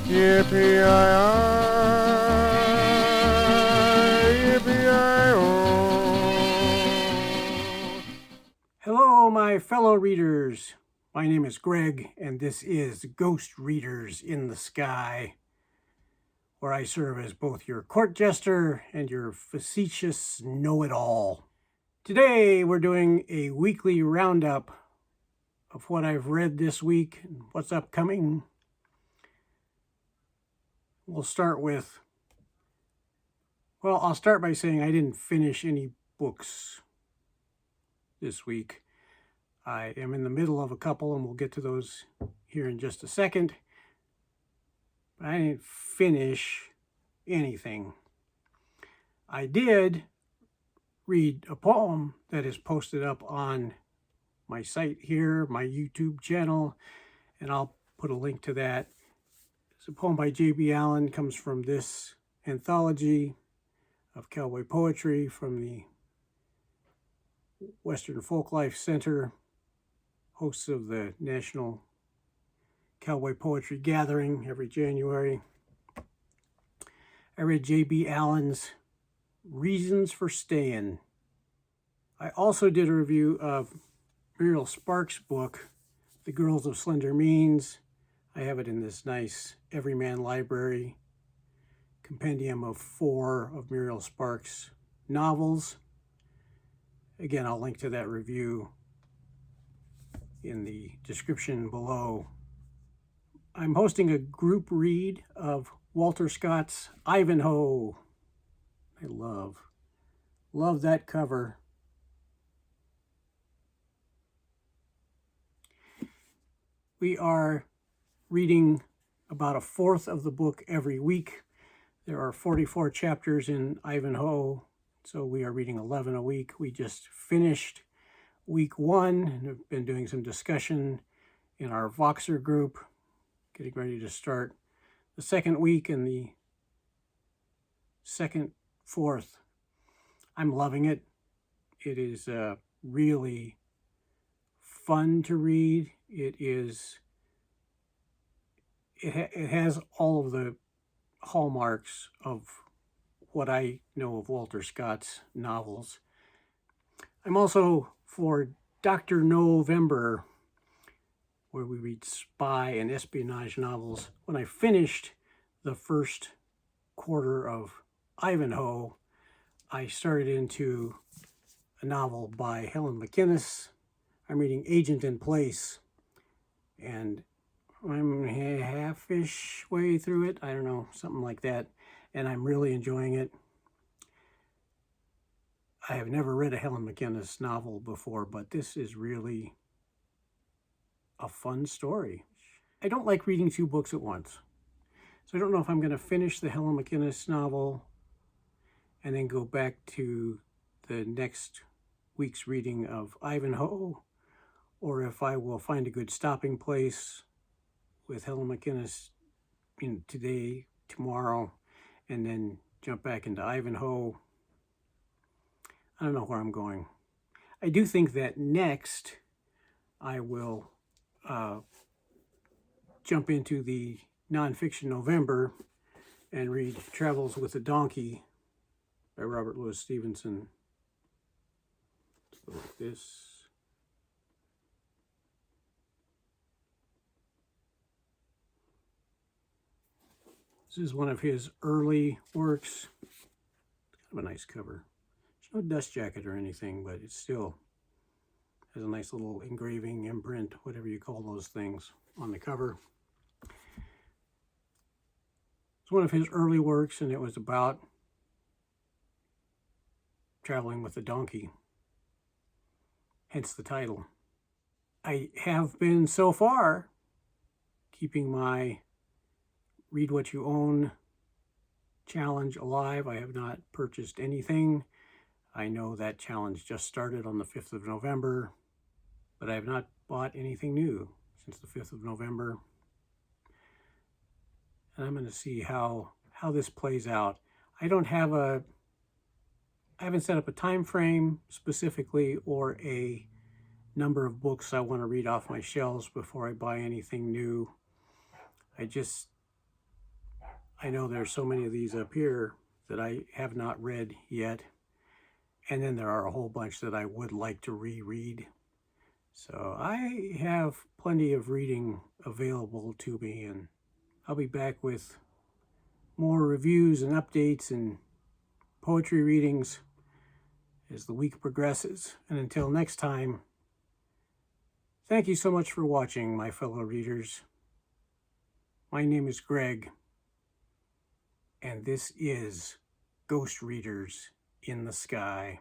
Yippee-yi-yi, hello, my fellow readers. My name is Greg, and this is Ghost Readers in the Sky, where I serve as both your court jester and your facetious know-it-all. Today, we're doing a weekly roundup of what I've read this week and what's upcoming. We'll start with, I'll start by saying I didn't finish any books this week. I am in the middle of a couple, and we'll get to those here in just a second. But I didn't finish anything. I did read a poem that is posted up on my site here, my YouTube channel, and I'll put a link to that. It's a poem by J.B. Allen, comes from this anthology of cowboy poetry from the Western Folklife Center, hosts of the National Cowboy Poetry Gathering every January. I read J.B. Allen's Reasons for Staying. I also did a review of Muriel Sparks' book, The Girls of Slender Means. I have it in this nice Everyman Library compendium of 4 of Muriel Sparks' novels. Again, I'll link to that review in the description below. I'm hosting a group read of Walter Scott's Ivanhoe. I love that cover. We are reading about a fourth of the book every week. There are 44 chapters in Ivanhoe, so we are reading 11 a week. We just finished week 1 and have been doing some discussion in our Voxer group, getting ready to start the second week and the second fourth. I'm loving it. It is really fun to read. It has all of the hallmarks of what I know of Walter Scott's novels. I'm also for Dr. November, where we read spy and espionage novels. When I finished the first quarter of Ivanhoe, I started into a novel by Helen McInnes. I'm reading Agent in Place, and I'm half-ish way through it. I don't know, something like that, and I'm really enjoying it. I have never read a Helen McInnes novel before, but this is really a fun story. I don't like reading 2 books at once, so I don't know if I'm going to finish the Helen McInnes novel and then go back to the next week's reading of Ivanhoe, or if I will find a good stopping place with Helen McInnes today, tomorrow, and then jump back into Ivanhoe. I don't know where I'm going. I do think that next I will jump into the nonfiction November and read Travels with a Donkey by Robert Louis Stevenson. Let's go like this. This is one of his early works. It's kind of a nice cover. There's no dust jacket or anything, but it still has a nice little engraving, imprint, whatever you call those things, on the cover. It's one of his early works, and it was about traveling with a donkey, hence the title. I have been, so far, keeping my Read What You Own challenge alive. I have not purchased anything. I know that challenge just started on the 5th of November, but I have not bought anything new since the 5th of November. And I'm going to see how this plays out. I haven't set up a time frame specifically or a number of books I want to read off my shelves before I buy anything new. I just I know there's so many of these up here that I have not read yet. And then there are a whole bunch that I would like to reread. So I have plenty of reading available to me, and I'll be back with more reviews and updates and poetry readings as the week progresses. And until next time, thank you so much for watching, my fellow readers. My name is Greg, and this is Ghost Readers in the Sky.